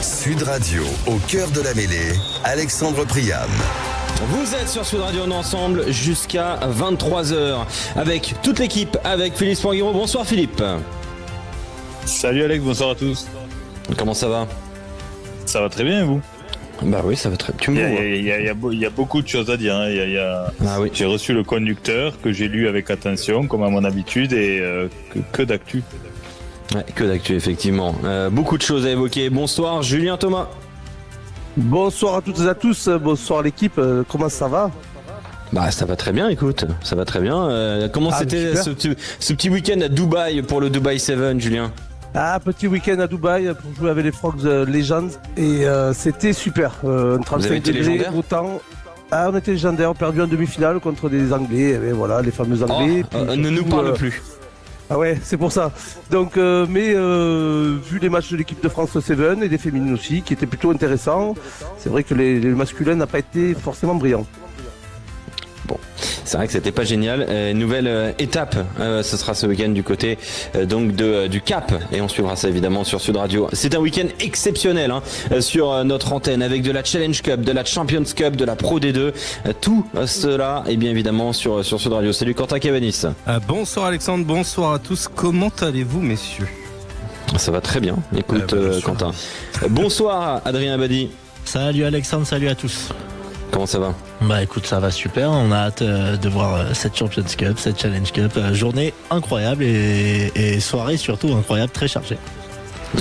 Sud Radio, au cœur de la mêlée, Alexandre Priam. Vous êtes sur Sud Radio, on est ensemble jusqu'à 23h avec toute l'équipe, avec Philippe Spanghero. Bonsoir Philippe. Salut Alex, bonsoir à tous. Comment ça va ? Ça va très bien et vous ? Bah oui, ça va très bien. Il y a beaucoup de choses à dire. Hein. Ah oui. J'ai reçu le conducteur que j'ai lu avec attention, comme à mon habitude, et que d'actu. Ouais, que d'actu, effectivement. Beaucoup de choses à évoquer. Bonsoir Julien Thomas. Bonsoir à toutes et à tous, bonsoir l'équipe, comment ça va ? Bah ça va très bien, écoute, ça va très bien. Comment c'était ce petit week-end à Dubaï pour le Dubai 7, Julien ? Petit week-end à Dubaï pour jouer avec les Frogs Legends et c'était super. 35 degrés, beau temps. On était légendaires, perdu en demi-finale contre des Anglais, et voilà, les fameux Anglais. Ne nous parle plus. Ah ouais, c'est pour ça. Donc, vu les matchs de l'équipe de France 7 et des féminines aussi, qui étaient plutôt intéressants, c'est vrai que les masculins n'ont pas été forcément brillants. Bon, c'est vrai que c'était pas génial. Nouvelle étape, ce sera ce week-end du côté donc du Cap, et on suivra ça évidemment sur Sud Radio. C'est un week-end exceptionnel sur notre antenne, avec de la Challenge Cup, de la Champions Cup, de la Pro D2, tout cela et bien évidemment sur Sud Radio. Salut Quentin Cavanis. Bonsoir Alexandre, bonsoir à tous. Comment allez-vous messieurs ? Ça va très bien. Écoute Quentin. Bonsoir Adrien Abadi. Salut Alexandre, salut à tous. Comment ça va ? Bah écoute, ça va super, on a hâte de voir cette Champions Cup, cette Challenge Cup, journée incroyable et soirée surtout incroyable, très chargée.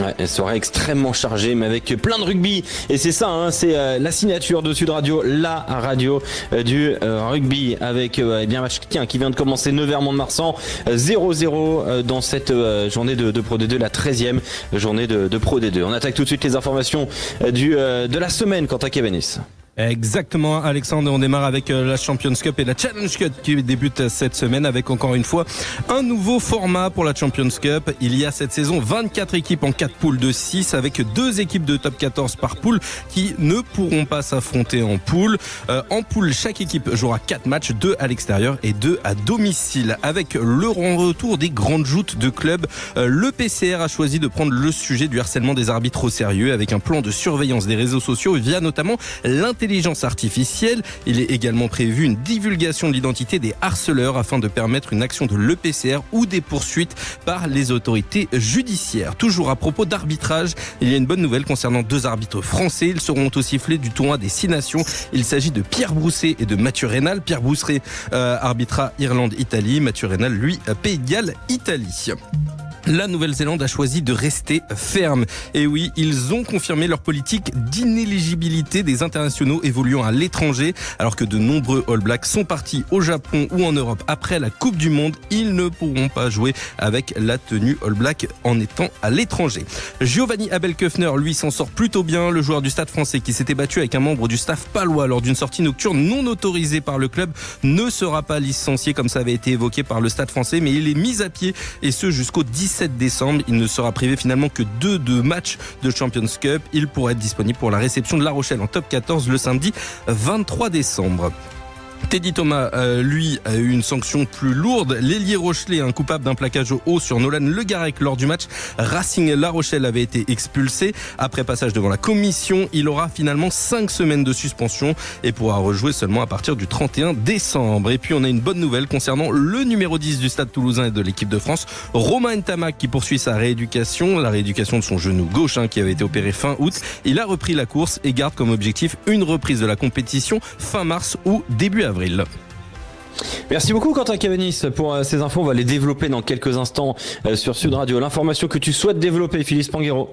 Ouais, soirée extrêmement chargée, mais avec plein de rugby. Et c'est ça, c'est la signature de Sud Radio, la radio du rugby, avec match qui vient de commencer, Nevers-Mont-de-Marsan, 0-0 dans cette journée de Pro D2, la 13e journée de Pro D2. On attaque tout de suite les informations de la semaine, Quentin Cavanis. Exactement Alexandre, on démarre avec la Champions Cup et la Challenge Cup qui débute cette semaine avec encore une fois un nouveau format pour la Champions Cup. Il y a cette saison 24 équipes en 4 poules de 6 avec 2 équipes de top 14 par poule qui ne pourront pas s'affronter en poule. En poule, chaque équipe jouera 4 matchs, 2 à l'extérieur et 2 à domicile. Avec le retour des grandes joutes de clubs, le PCR a choisi de prendre le sujet du harcèlement des arbitres au sérieux avec un plan de surveillance des réseaux sociaux via notamment l'intelligence artificielle. Il est également prévu une divulgation de l'identité des harceleurs afin de permettre une action de l'EPCR ou des poursuites par les autorités judiciaires. Toujours à propos d'arbitrage, il y a une bonne nouvelle concernant 2 arbitres français. Ils seront au sifflet du tournoi des 6 nations. Il s'agit de Pierre Brousset et de Mathieu Reynal. Pierre Brousset arbitra Irlande-Italie. Mathieu Reynal, lui, Pays de Galles, Italie. La Nouvelle-Zélande a choisi de rester ferme. Et oui, ils ont confirmé leur politique d'inéligibilité des internationaux évoluant à l'étranger. Alors que de nombreux All Blacks sont partis au Japon ou en Europe après la Coupe du Monde, ils ne pourront pas jouer avec la tenue All Black en étant à l'étranger. Giovanni Abel-Köfner, lui, s'en sort plutôt bien. Le joueur du Stade français qui s'était battu avec un membre du staff palois lors d'une sortie nocturne non autorisée par le club ne sera pas licencié comme ça avait été évoqué par le Stade français, mais il est mis à pied et ce jusqu'au 17 décembre. Il ne sera privé finalement que de 2 matchs de Champions Cup. Il pourrait être disponible pour la réception de La Rochelle en top 14 le samedi 23 décembre. Teddy Thomas, lui, a eu une sanction plus lourde. L'ailier rochelais, un coupable d'un plaquage au haut sur Nolan Le Garec lors du match Racing La Rochelle, avait été expulsé. Après passage devant la commission, il aura finalement 5 semaines de suspension et pourra rejouer seulement à partir du 31 décembre. Et puis on a une bonne nouvelle concernant le numéro 10 du Stade Toulousain et de l'équipe de France, Romain Ntamak, qui poursuit sa rééducation, la rééducation de son genou gauche qui avait été opéré fin août. Il a repris la course et garde comme objectif une reprise de la compétition fin mars ou début avril. Merci beaucoup Quentin Cavanis pour ces infos. On va les développer dans quelques instants sur Sud Radio. L'information que tu souhaites développer, Philippe Spanghero.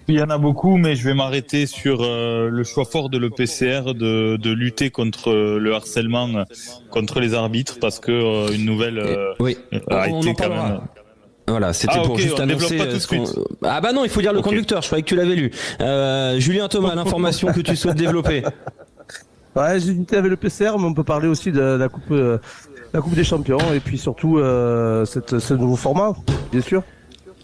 Il y en a beaucoup, mais je vais m'arrêter sur le choix fort de l'EPCR de lutter contre le harcèlement contre les arbitres, parce que une nouvelle a été quand même... Voilà, c'était pour juste annoncer. Ah bah non, il faut dire le conducteur, je croyais que tu l'avais lu. Julien Thomas, l'information que tu souhaites développer. Ouais, j'ai discuté avec le PCR, mais on peut parler aussi de la Coupe des Champions et puis surtout ce nouveau format, bien sûr.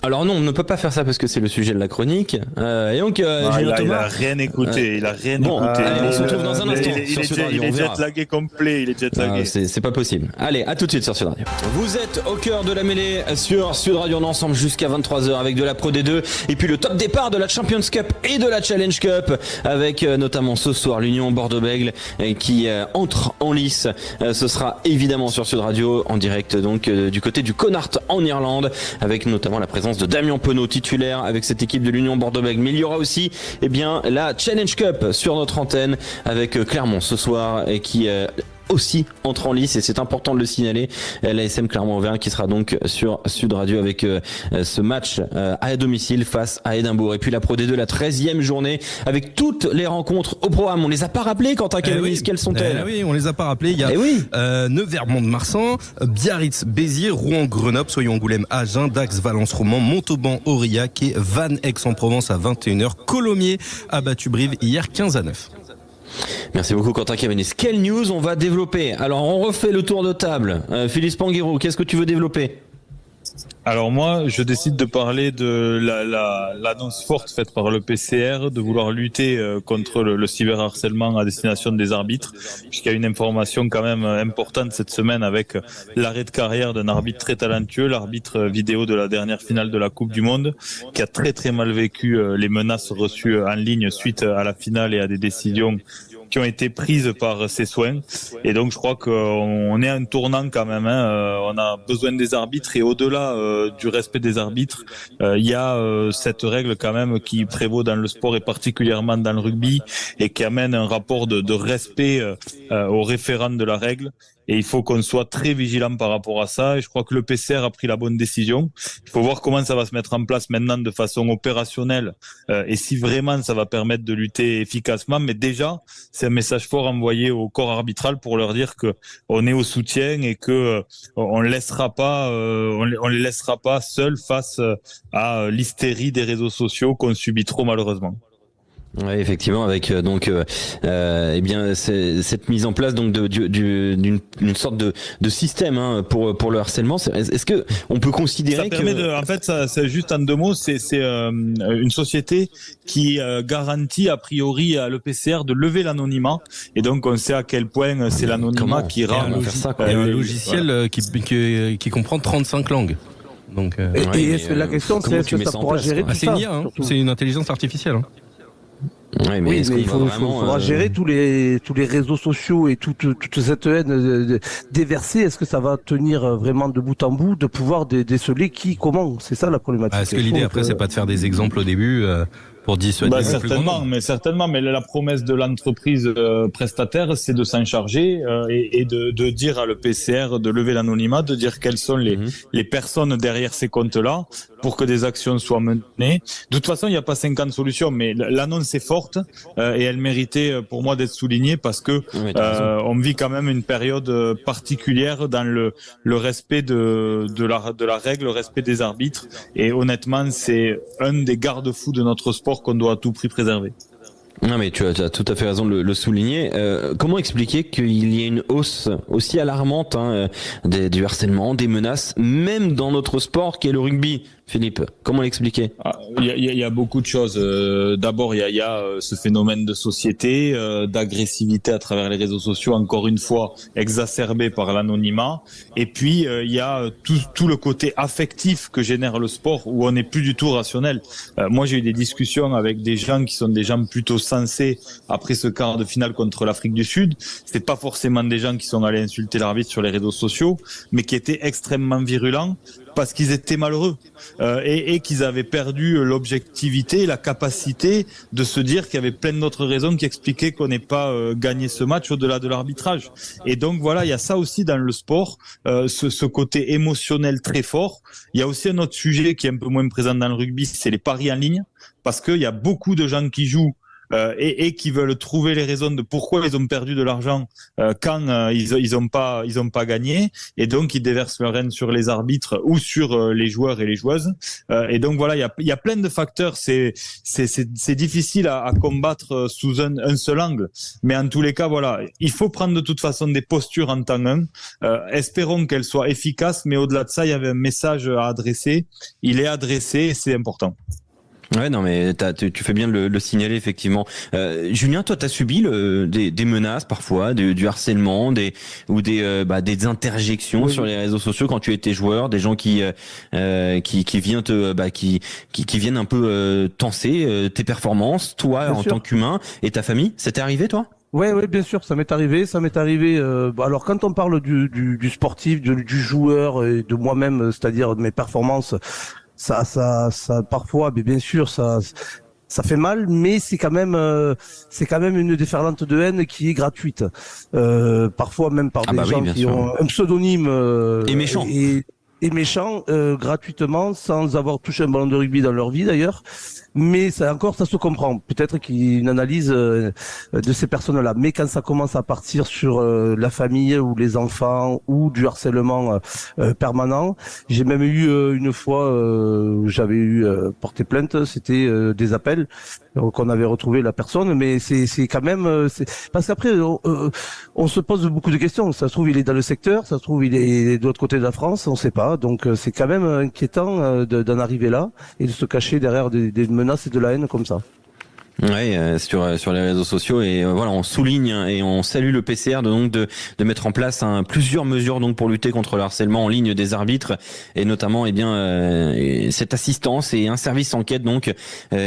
Alors non, on ne peut pas faire ça parce que c'est le sujet de la chronique. Et donc, il a rien écouté. Bon, allez, on se retrouve dans un instant sur Sud Radio. Il est jet-lagué complet. Il est jet-lagué. C'est pas possible. Allez, à tout de suite sur Sud Radio. Vous êtes au cœur de la mêlée sur Sud Radio. On est ensemble jusqu'à 23h avec de la Pro D2 et puis le top départ de la Champions Cup et de la Challenge Cup avec notamment ce soir l'Union Bordeaux-Bègles qui entre en lice. Ce sera évidemment sur Sud Radio en direct donc du côté du Connacht en Irlande avec notamment la présence de Damien Penaud titulaire avec cette équipe de l'Union Bordeaux-Bègles. Mais il y aura aussi la Challenge Cup sur notre antenne avec Clermont ce soir et qui aussi entre en lice et c'est important de le signaler. L'ASM Clermont-Auvergne qui sera donc sur Sud Radio avec ce match à domicile face à Édimbourg. Et puis la Pro D2, la 13e journée avec toutes les rencontres au programme. On les a pas rappelées, Quentin Calonis, quelles sont-elles? Oui, on les a pas rappelées. Il y a Nevers-Mont-de-Marsan, Biarritz-Béziers, Rouen-Grenoble, Soyons-Angoulême, Agen, Dax, Valence-Roman, Montauban, Aurillac et Vannes, Aix-en-Provence à 21h. Colomiers a battu Brive hier 15-9. Merci beaucoup Quentin Camenis. Quelle news on va développer? Alors on refait le tour de table. Philippe Panguero, qu'est-ce que tu veux développer? Alors moi, je décide de parler de l'annonce forte faite par le PCR de vouloir lutter contre le cyberharcèlement à destination des arbitres, puisqu'il y a une information quand même importante cette semaine avec l'arrêt de carrière d'un arbitre très talentueux, l'arbitre vidéo de la dernière finale de la Coupe du Monde, qui a très très mal vécu les menaces reçues en ligne suite à la finale et à des décisions qui ont été prises par ses soins. Et donc je crois qu'on est à un tournant quand même. On a besoin des arbitres et au-delà du respect des arbitres, il y a cette règle quand même qui prévaut dans le sport et particulièrement dans le rugby et qui amène un rapport de respect aux référents de la règle. Et il faut qu'on soit très vigilant par rapport à ça. Et je crois que le PCR a pris la bonne décision. Il faut voir comment ça va se mettre en place maintenant de façon opérationnelle et si vraiment ça va permettre de lutter efficacement. Mais déjà, c'est un message fort envoyé au corps arbitral pour leur dire que on est au soutien et que on les laissera pas seuls face à l'hystérie des réseaux sociaux qu'on subit trop malheureusement. Oui, effectivement, avec cette mise en place donc d'une sorte de système pour le harcèlement. Est-ce que on peut considérer en fait, ça, c'est juste en 2 mots, c'est une société qui garantit a priori à l'EPCR de lever l'anonymat, et donc on sait à quel point c'est l'anonymat qui rend. Il y a un logiciel qui comprend 35 langues. Donc, et la question, c'est est-ce que ça pourra gérer tout ça? C'est une IA, c'est une intelligence artificielle. Ouais, mais il faudra gérer tous les réseaux sociaux et toute cette haine déversée. Est-ce que ça va tenir vraiment de bout en bout, de pouvoir déceler qui, comment? C'est ça la problématique. Est-ce que l'idée après, c'est pas de faire des exemples au début pour dissuader certainement, mais la promesse de l'entreprise prestataire, c'est de s'en charger et de dire à l'EPCR de lever l'anonymat, de dire quelles sont les personnes derrière ces comptes-là pour que des actions soient menées. De toute façon, il n'y a pas 50 solutions, mais l'annonce est forte et elle méritait pour moi d'être soulignée parce que on vit quand même une période particulière dans le respect de la règle, le respect des arbitres, et honnêtement, c'est un des garde-fous de notre sport qu'on doit à tout prix préserver. Non mais tu as tout à fait raison de le souligner. Comment expliquer qu'il y ait une hausse aussi alarmante du harcèlement, des menaces, même dans notre sport qui est le rugby, Philippe? Comment l'expliquer? Il y a beaucoup de choses. D'abord, il y a ce phénomène de société, d'agressivité à travers les réseaux sociaux, encore une fois exacerbé par l'anonymat. Et puis, il y a tout le côté affectif que génère le sport, où on n'est plus du tout rationnel. Moi, j'ai eu des discussions avec des gens qui sont des gens plutôt sensés après ce quart de finale contre l'Afrique du Sud. C'est pas forcément des gens qui sont allés insulter l'arbitre sur les réseaux sociaux, mais qui étaient extrêmement virulents parce qu'ils étaient malheureux et qu'ils avaient perdu l'objectivité, la capacité de se dire qu'il y avait plein d'autres raisons qui expliquaient qu'on n'ait pas gagné ce match au-delà de l'arbitrage. Et donc voilà, il y a ça aussi dans le sport, ce côté émotionnel très fort. Il y a aussi un autre sujet qui est un peu moins présent dans le rugby, c'est les paris en ligne, parce qu'il y a beaucoup de gens qui jouent et qui veulent trouver les raisons de pourquoi ils ont perdu de l'argent quand ils ont pas gagné, et donc ils déversent leur haine sur les arbitres ou sur les joueurs et les joueuses. Et donc voilà, il y a plein de facteurs. C'est difficile à combattre sous un seul angle, mais en tous les cas, voilà, il faut prendre de toute façon des postures en temps 1. Espérons qu'elles soient efficaces, mais au-delà de ça, il y avait un message à adresser. Il est adressé et c'est important. Ouais, non, mais tu fais bien de le signaler, effectivement. Julien, toi, t'as subi des menaces parfois, du harcèlement, des interjections sur les réseaux sociaux quand tu étais joueur, des gens qui viennent qui viennent un peu tenser tes performances, toi, bien en sûr. Tant qu'humain, et ta famille. Ça t'est arrivé, toi? Ouais, bien sûr, ça m'est arrivé. Alors, quand on parle du sportif, du joueur et de moi-même, c'est-à-dire de mes performances, ça parfois, mais bien sûr, ça fait mal, mais c'est quand même une déferlante de haine qui est gratuite. Parfois même par des gens qui ont un pseudonyme et méchant. Et méchants gratuitement, sans avoir touché un ballon de rugby dans leur vie d'ailleurs. Mais ça se comprend. Peut-être qu'il y a une analyse de ces personnes-là. Mais quand ça commence à partir sur la famille ou les enfants ou du harcèlement permanent, j'ai même eu une fois, j'avais porté plainte, c'était des appels qu'on avait retrouvé la personne, mais c'est quand même parce qu'après on se pose beaucoup de questions. Ça se trouve il est dans le secteur, ça se trouve il est de l'autre côté de la France, on sait pas. Donc c'est quand même inquiétant d'en arriver là et de se cacher derrière des menaces et de la haine comme ça. Ouais, sur les réseaux sociaux, et voilà, on souligne et on salue le PCR de mettre en place plusieurs mesures donc pour lutter contre le harcèlement en ligne des arbitres, et notamment cette assistance et un service enquête donc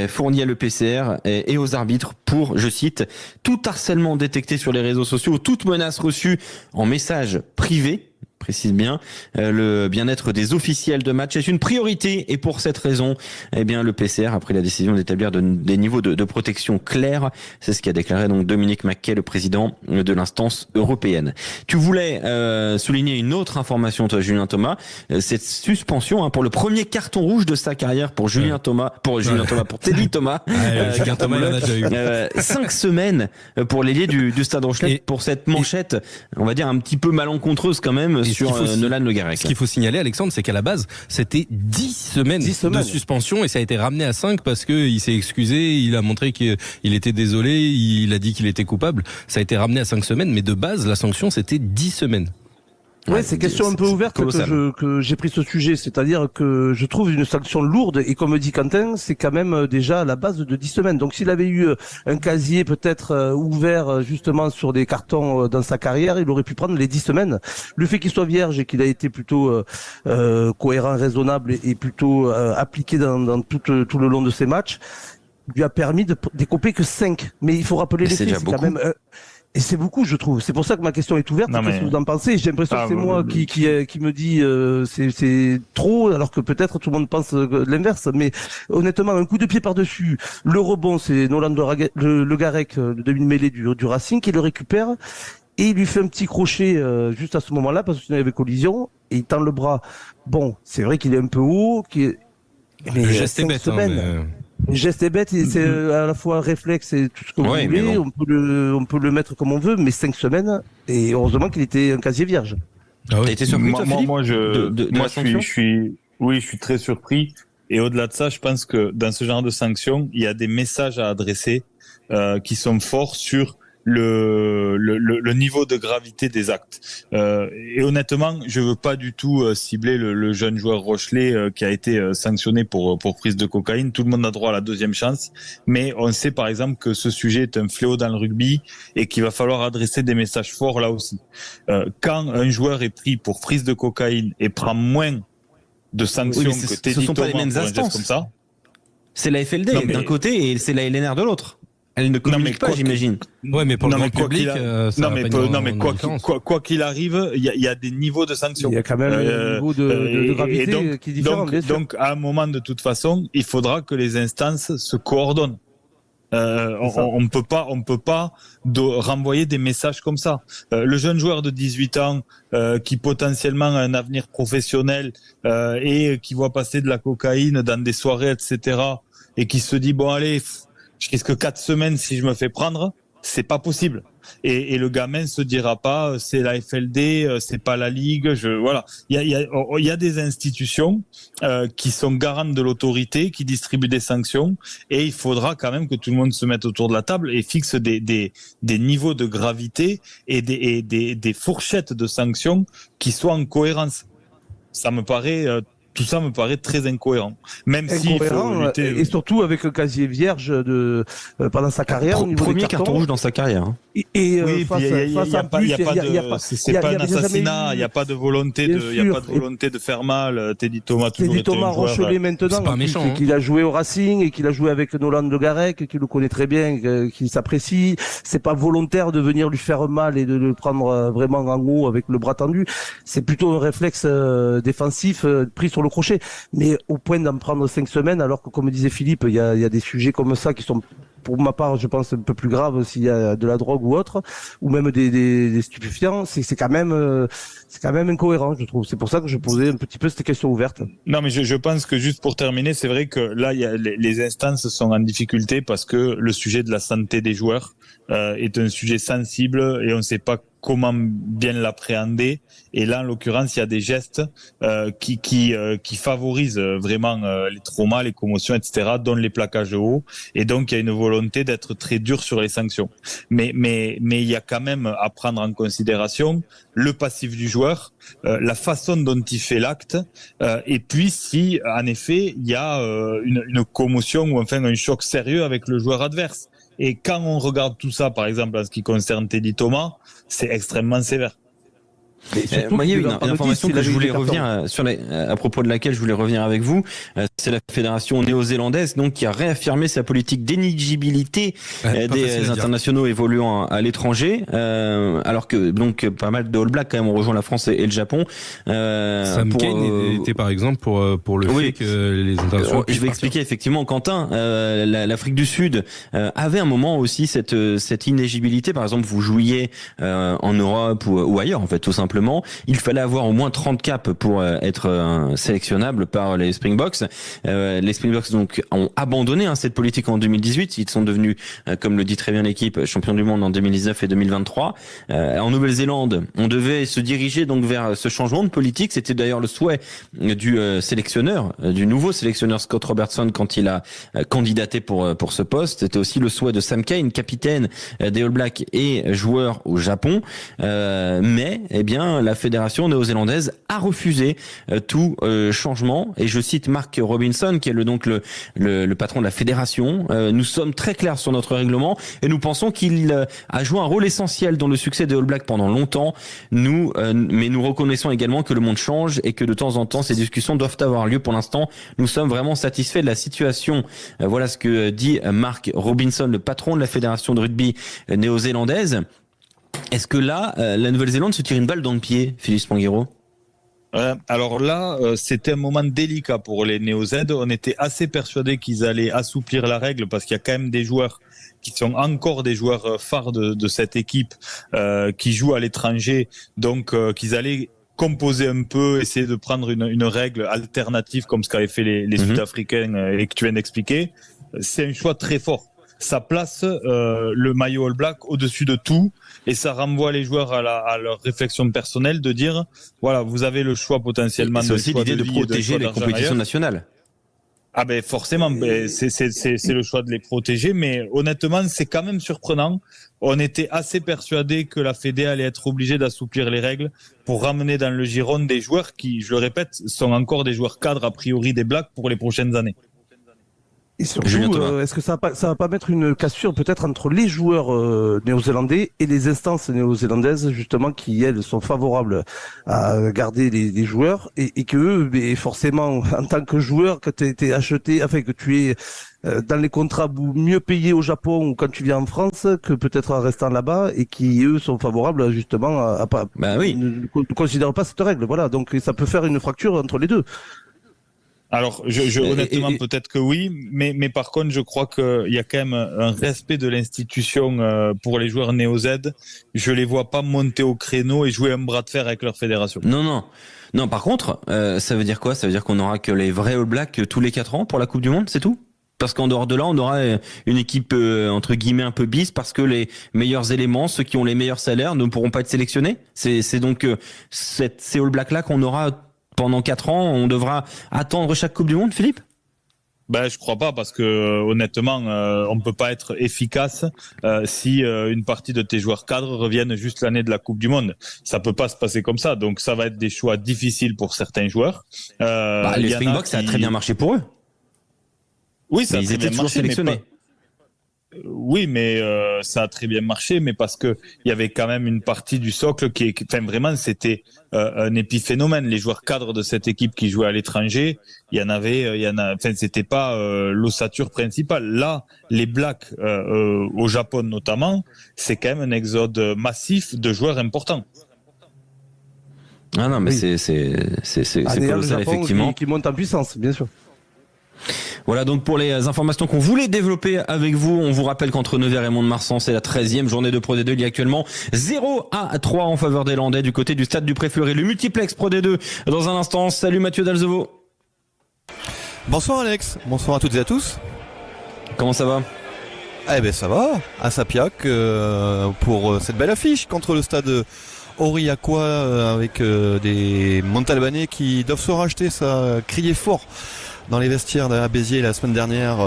fourni à l'EPCR et aux arbitres pour, je cite, tout harcèlement détecté sur les réseaux sociaux, toute menace reçue en message privé. Précise bien, le bien-être des officiels de match est une priorité, et pour cette raison, le PCR a pris la décision d'établir des niveaux de protection clairs. C'est ce qu'a déclaré donc Dominique Mackay, le président de l'instance européenne. Tu voulais souligner une autre information, toi, Julien Thomas, cette suspension pour le premier carton rouge de sa carrière pour pour Teddy Thomas. Julien Thomas, il en a déjà eu. 5 semaines pour l'ailier du Stade Rochelet pour cette manchette, on va dire un petit peu malencontreuse quand même. Sur Nolan Le Garec. Ce qu'il faut signaler, Alexandre, c'est qu'à la base, c'était 10 semaines de suspension, et ça a été ramené à 5 parce qu'il s'est excusé, il a montré qu'il était désolé, il a dit qu'il était coupable. Ça a été ramené à 5 semaines, mais de base, la sanction, c'était 10 semaines. Ouais, c'est question un peu ouverte que j'ai pris ce sujet, c'est-à-dire que je trouve une sanction lourde, et comme dit Quentin, c'est quand même déjà à la base de 10 semaines. Donc s'il avait eu un casier peut-être ouvert justement sur des cartons dans sa carrière, il aurait pu prendre les 10 semaines. Le fait qu'il soit vierge et qu'il a été plutôt cohérent, raisonnable et plutôt appliqué dans tout le long de ses matchs, lui a permis de découper que 5. Mais il faut rappeler les faits, c'est quand même... Et c'est beaucoup, je trouve. C'est pour ça que ma question est ouverte. Qu'est-ce que vous en pensez? J'ai l'impression que c'est moi qui me dit c'est trop, alors que peut-être tout le monde pense l'inverse. Mais honnêtement, un coup de pied par-dessus, le rebond, c'est Nolan Le Garec, le demi-mêlée du Racing, qui le récupère, et il lui fait un petit crochet juste à ce moment-là, parce qu'il y avait collision, et il tend le bras. Bon, c'est vrai qu'il est un peu haut, mais le geste est bête. Le geste est bête, c'est à la fois un réflexe et tout ce que vous voulez. On peut le mettre comme on veut, mais 5 semaines, et heureusement qu'il était un casier vierge. Ah oui. T'as été surpris, toi, Philippe, je suis très surpris. Et au-delà de ça, je pense que dans ce genre de sanctions, il y a des messages à adresser qui sont forts sur le niveau de gravité des actes. Et honnêtement, je veux pas du tout cibler le jeune joueur Rochelet qui a été sanctionné pour prise de cocaïne. Tout le monde a droit à la deuxième chance, mais on sait par exemple que ce sujet est un fléau dans le rugby et qu'il va falloir adresser des messages forts là aussi. Quand un joueur est pris pour prise de cocaïne et prend moins de sanctions que Teddy Thomas pour un geste comme ça, c'est la FLD d'un côté et c'est la LNR de l'autre. Elle ne communique pas, j'imagine. Ouais, mais pour le grand public, quoi qu'il arrive, il y a des niveaux de sanctions. Il y a quand même un niveau de gravité qui est différent. Donc, à un moment, de toute façon, il faudra que les instances se coordonnent. On peut pas renvoyer des messages comme ça. Le jeune joueur de 18 ans qui potentiellement a un avenir professionnel et qui voit passer de la cocaïne dans des soirées, etc., et qui se dit bon allez, je risque 4 semaines si je me fais prendre. C'est pas possible. Et le gamin se dira pas, c'est la FLD, c'est pas la Ligue. Voilà. Il y a des institutions qui sont garantes de l'autorité, qui distribuent des sanctions, et il faudra quand même que tout le monde se mette autour de la table et fixe des niveaux de gravité et des fourchettes de sanctions qui soient en cohérence. Tout ça me paraît très incohérent. Même si il faut lutter... Et surtout avec un casier vierge pendant sa carrière. Premier carton rouge dans sa carrière. Hein. C'est pas un assassinat, il n'y a pas de volonté de faire mal. Teddy Thomas, toujours Teddy Thomas Rochelet maintenant, c'est pas méchant, qu'il a joué au Racing et qu'il a joué avec Nolan Le Garec, qu'il le connaît très bien, qu'il s'apprécie. C'est pas volontaire de venir lui faire mal et de le prendre vraiment en haut avec le bras tendu. C'est plutôt un réflexe défensif pris sur le crochet. Mais au point d'en prendre 5 semaines, alors que comme disait Philippe, il y a des sujets comme ça qui sont, pour ma part, je pense un peu plus grave s'il y a de la drogue ou autre, ou même des stupéfiants. C'est quand même incohérent, je trouve. C'est pour ça que je posais un petit peu cette question ouverte. Non, mais je pense que juste pour terminer, c'est vrai que là, les instances sont en difficulté parce que le sujet de la santé des joueurs est un sujet sensible et on ne sait pas comment bien l'appréhender. Et là, en l'occurrence, il y a des gestes qui favorisent vraiment les traumas, les commotions, etc., dont les plaquages hauts. Et donc, il y a une volonté d'être très dur sur les sanctions. Mais il y a quand même à prendre en considération le passif du joueur, la façon dont il fait l'acte, et puis si, en effet, il y a une commotion ou enfin un choc sérieux avec le joueur adverse. Et quand on regarde tout ça, par exemple, en ce qui concerne Teddy Thomas, c'est extrêmement sévère. Moi, il y a une information que je voulais revenir à propos de laquelle je voulais revenir avec vous. C'est la fédération néo-zélandaise donc qui a réaffirmé sa politique d'éligibilité des internationaux évoluant à l'étranger, alors que donc pas mal de All Blacks quand même ont rejoint la France et le Japon. Sam Cane était par exemple pour le fait que les internationaux. Je vais expliquer effectivement, Quentin. L'Afrique du Sud avait un moment aussi cette inéligibilité. Par exemple, vous jouiez en Europe ou ailleurs en fait, tout simplement. Il fallait avoir au moins 30 caps pour être sélectionnable par les Springboks. Les Springboks donc ont abandonné cette politique en 2018. Ils sont devenus, comme le dit très bien l'équipe, champions du monde en 2019 et 2023. En Nouvelle-Zélande, on devait se diriger donc vers ce changement de politique. C'était d'ailleurs le souhait du sélectionneur, du nouveau sélectionneur Scott Robertson quand il a candidaté pour ce poste. C'était aussi le souhait de Sam Cane, capitaine des All Blacks et joueur au Japon. Mais la fédération néo-zélandaise a refusé tout changement. Et je cite Mark Robinson, qui est le patron de la fédération. Nous sommes très clairs sur notre règlement et nous pensons qu'il a joué un rôle essentiel dans le succès des All Blacks pendant longtemps. Mais nous reconnaissons également que le monde change et que de temps en temps, ces discussions doivent avoir lieu. Pour l'instant, nous sommes vraiment satisfaits de la situation. Voilà ce que dit Mark Robinson, le patron de la fédération de rugby néo-zélandaise. Est-ce que là, la Nouvelle-Zélande se tire une balle dans le pied, Philippe Spanghero ? Alors là, c'était un moment délicat pour les Néo-Z. On était assez persuadés qu'ils allaient assouplir la règle parce qu'il y a quand même des joueurs qui sont encore des joueurs phares de cette équipe qui jouent à l'étranger, donc qu'ils allaient composer un peu, essayer de prendre une règle alternative comme ce qu'avaient fait les Sud-Africains et que tu viens d'expliquer. C'est un choix très fort. Ça place le maillot All Black au-dessus de tout et ça renvoie les joueurs à leur réflexion personnelle de dire voilà, vous avez le choix potentiellement. C'est aussi l'idée de protéger les compétitions nationales. Ah ben forcément, c'est le choix de les protéger, mais honnêtement c'est quand même surprenant. On était assez persuadés que la Fédé allait être obligée d'assouplir les règles pour ramener dans le giron des joueurs qui, je le répète, sont encore des joueurs cadres a priori des Blacks pour les prochaines années. Et surtout, est-ce que ça va pas mettre une cassure peut-être entre les joueurs néo-zélandais et les instances néo-zélandaises justement qui elles sont favorables à garder les joueurs et que eux, forcément en tant que joueur que tu as été acheté, enfin que tu es dans les contrats mieux payés au Japon ou quand tu viens en France que peut-être en restant là-bas et qui eux sont favorables justement à pas ne considèrent pas cette règle. Voilà, donc ça peut faire une fracture entre les deux. Alors, honnêtement, peut-être que oui, mais par contre, je crois qu'il y a quand même un respect de l'institution pour les joueurs néo-Z. Je les vois pas monter au créneau et jouer un bras de fer avec leur fédération. Non, par contre, ça veut dire quoi ? Ça veut dire qu'on aura que les vrais All Blacks tous les 4 ans pour la Coupe du Monde, c'est tout ? Parce qu'en dehors de là, on aura une équipe entre guillemets un peu bis parce que les meilleurs éléments, ceux qui ont les meilleurs salaires, ne pourront pas être sélectionnés. C'est donc ces All Blacks là qu'on aura pendant 4 ans. On devra attendre chaque Coupe du Monde, Philippe? Je crois pas parce que honnêtement, on peut pas être efficace si une partie de tes joueurs cadres reviennent juste l'année de la Coupe du Monde. Ça peut pas se passer comme ça. Donc ça va être des choix difficiles pour certains joueurs. Les Springboks, ça a très bien marché pour eux. Oui, ça a ils étaient toujours sélectionnés. Oui, mais ça a très bien marché, mais parce que il y avait quand même une partie du socle vraiment, c'était un épiphénomène. Les joueurs cadres de cette équipe qui jouaient à l'étranger, c'était pas l'ossature principale. Là, les Blacks, au Japon notamment, c'est quand même un exode massif de joueurs importants. Ah non, mais oui. c'est colossal, effectivement. Qui monte en puissance, bien sûr. Voilà donc pour les informations qu'on voulait développer avec vous. On vous rappelle qu'entre Nevers et Mont-de-Marsan, c'est la 13e journée de Pro D2. Il y a actuellement 0-3 en faveur des Landais du côté du stade du Pré-Fleury. Le multiplex Pro D2 dans un instant. Salut Mathieu Dalzevo. Bonsoir Alex, bonsoir à toutes et à tous. Comment ça va? Ça va, à Sapiac pour cette belle affiche contre le stade Aurillacois avec des Montalbanais qui doivent se racheter, ça criait fort. Dans les vestiaires à Béziers la semaine dernière,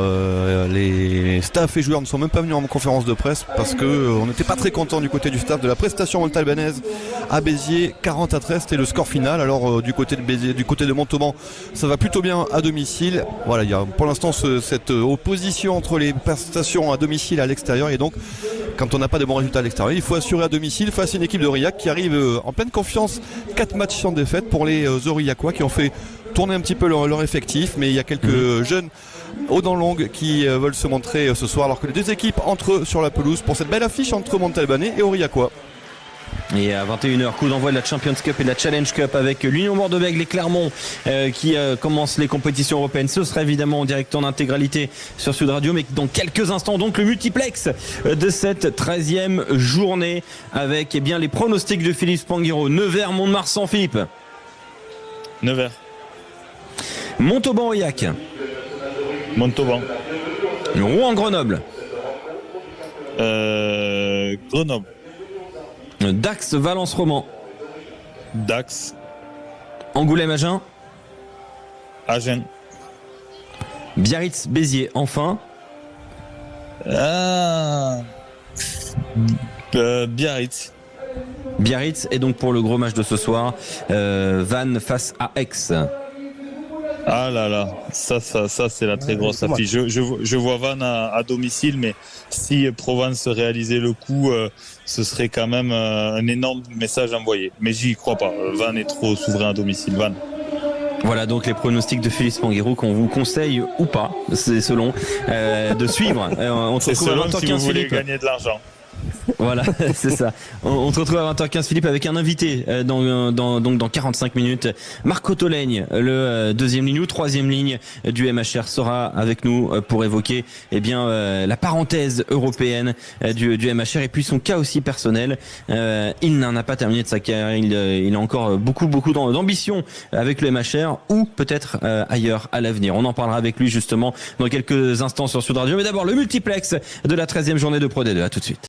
les staffs et joueurs ne sont même pas venus en conférence de presse parce que on n'était pas très content du côté du staff de la prestation montalbanaise à Béziers. 40-13, c'était le score final. Alors du côté de Béziers, du côté de Montauban, ça va plutôt bien à domicile. Voilà, il y a pour l'instant cette opposition entre les prestations à domicile et à l'extérieur, et donc quand on n'a pas de bons résultats à l'extérieur, il faut assurer à domicile face à une équipe de Aurillac qui arrive en pleine confiance. 4 matchs sans défaite pour les Aurillacois qui ont fait tourner un petit peu leur effectif, mais il y a quelques jeunes aux dents longues qui veulent se montrer ce soir, alors que les deux équipes entrent sur la pelouse pour cette belle affiche entre Montalbanais et Aurillacois. Et à 21h, coup d'envoi de la Champions Cup et de la Challenge Cup avec l'Union Bordeaux-Bègles et Clermont qui commencent les compétitions européennes. Ce sera évidemment en direct en intégralité sur Sud Radio, mais dans quelques instants donc le multiplex de cette 13e journée avec les pronostics de Philippe Spanghero. Nevers, Mont-de-Marsan, Philippe. Nevers. Montauban-Aurillac. Montauban. Rouen-Grenoble. Grenoble. Dax, Valence-Roman. Dax. Angoulême-Agen. Agen. Biarritz, Béziers, enfin. Biarritz. Biarritz, et donc pour le gros match de ce soir, Vannes face à Aix. Ah là là, ça c'est la très grosse affiche. Je vois Vannes à domicile, mais si Provence réalisait le coup, ce serait quand même un énorme message envoyé. Mais j'y crois pas. Vannes est trop souverain à domicile. Vannes. Voilà donc les pronostics de Philippe Spanghero qu'on vous conseille ou pas, c'est selon, de suivre. On se retrouve à 20h15 si vous voulez Philippe. gagner de l'argent. Voilà, c'est ça. On se retrouve à 20h15 Philippe avec un invité dans 45 minutes. Marco Tolègne, le deuxième ligne ou troisième ligne du MHR, sera avec nous pour évoquer la parenthèse européenne du MHR et puis son cas aussi personnel. Il n'en a pas terminé de sa carrière, il a encore beaucoup d'ambition avec le MHR ou peut-être ailleurs à l'avenir. On en parlera avec lui justement dans quelques instants sur Sud Radio. Mais d'abord le multiplex de la 13e journée de Pro D2. À tout de suite.